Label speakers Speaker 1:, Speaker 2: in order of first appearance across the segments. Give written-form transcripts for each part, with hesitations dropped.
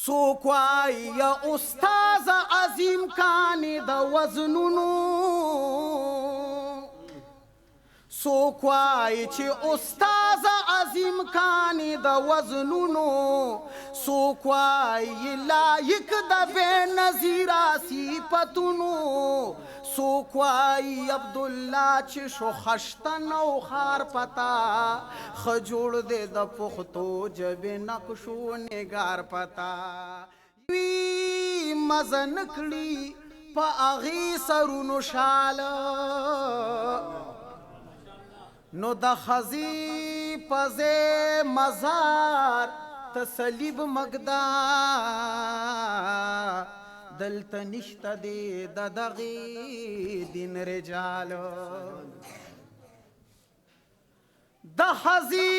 Speaker 1: څوک وایي استاد عظیم کان د وزنونو څوک وایي چې استاد عظیم کان د وزنونو څوک وایي لایق د بې نظیره صفتونو څوک وایي عبدالله چې شو خشتن او خار پتا ښه جوړ دی د پښتو ژبې نقشو نګار پتا وی مزه نه کړي په هغې سرونو شاله نو د ښځې په ځای مزار ته صلیب مږده دلته نشته دی د دغې دین رجال د ښځې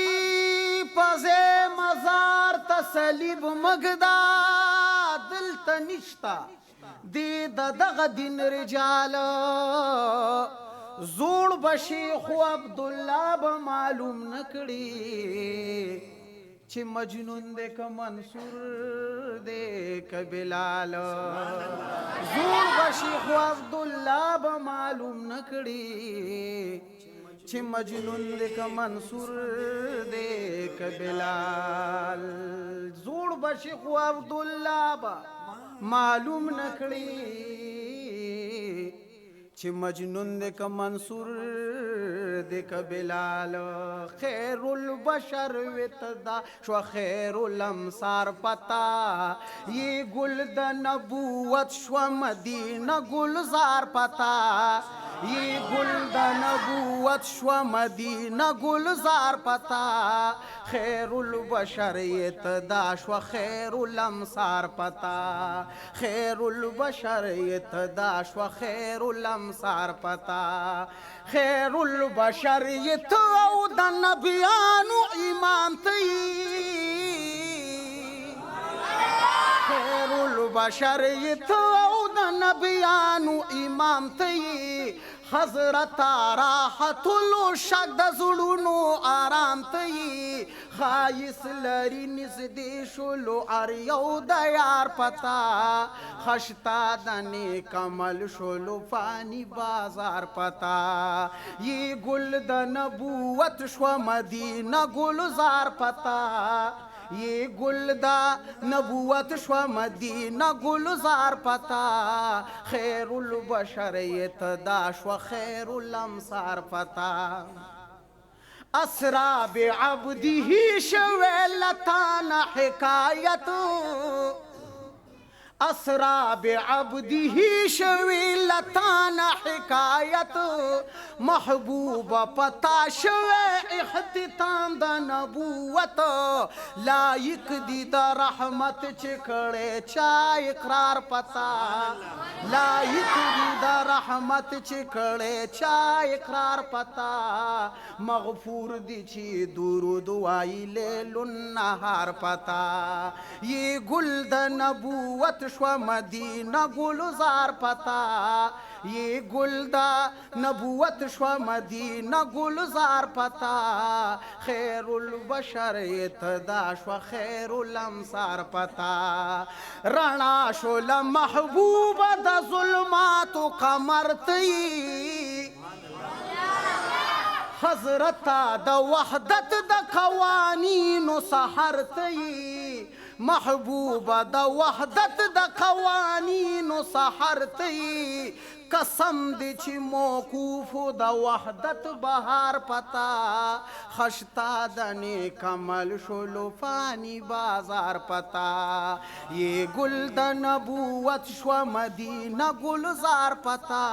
Speaker 1: په ځای مزار ته صلیب مږده دلته نشته دی د دغه دین رجال زوړ بشي خو عبدالله به معلوم نه کړي چې مجنون دی که منصور دی که بلال زوړ بشي خو عبدالله به معلوم نه کړي چې مجنون دی که منصور دی که بلال زوړ بشي خو عبدالله به معلوم نه کړي چې مجنون دی که منصور دی که بلال خیر البشر وتدا شو خیر الامصار پتا یہ گل د نبوت شو مدینه گلزار پتا یہ گل د نبوت شو مدینه گلزار پتا خیر البشر اتدا شو خیر الامصار پتا خیر البشر اتدا شو خیر الامصار پتا خیر البشر اتو او د نبیانو امام تی خیر البشر اتو او د نبیانو امام تی حضرت راحت الشک د زړونو آرام ته خایس لري نږدې شولو هر یو د یار پتا خشتا د نیک عمل شولو فانی بازار پتا یہ گل د نبوت شو مدینه گلزار پتا یہ گل دا نبوت شو مدینہ گلزار پتا خیر البشر اتدا شو خیر الامصار پتا اسرا بعبده شویلتان حکایت اسرا بعبده شویلتان حکایت محبوب پتا شوی اختتام د نبوت لایق دی د رحمت چکړې چا اقرار پتا لایق دی د رحمت چکړې چا اقرار پتا مغفور دی چې درود وایي لیل النهار پتا یہ گل د نبوت شو مدینہ گلزار پتا یہ گل دا نبوت شو مدینہ گلزار پتا خیر البشر اتدا شو خیر الامصار پتا رڼا شو لمحبوب د ظلمات قمر تی حضرت د وحدت د قوانینو سحر تی محبوب د وحدت د قوانینو سحر تی قسم دی چې موقوف د وحدت بهار پتا خشتا د نیک عمل شولو فانی بازار پتا یہ گل د نبوت شو مدینہ گلزار پتا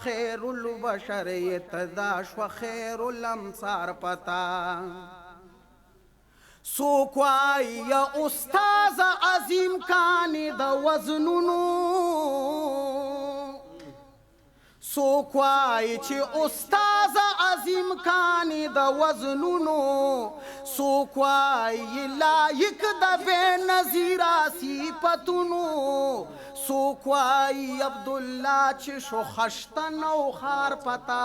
Speaker 1: خیر البشر اتدا شو خیر الامصار پتا څوک وایي استاد عظیم کان د وزنونو څوک وایي چې استاد عظیم کان د وزنونو څوک وایي لایق د بې نظیره صفتونو څوک وایي عبدالله چې شو خشتن او خار پتا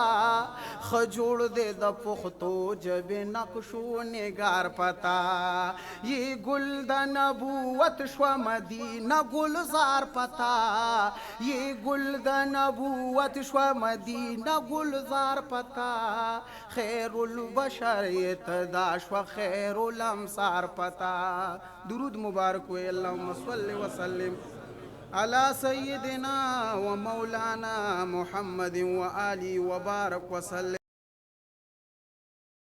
Speaker 1: ښه جوړ دی د پښتو ژبې نقش و نگار پتا یې ګل د نبوت شوه مدینه ګلزار پتا یې ګل د نبوت شوه مدینه گلزار پتا خیر البشر ابتدا شوه خیر الامصار پتا. درود مبارک وی اللهم صل وسلم على سيدنا ومولانا محمد وآله وبارك وسلم.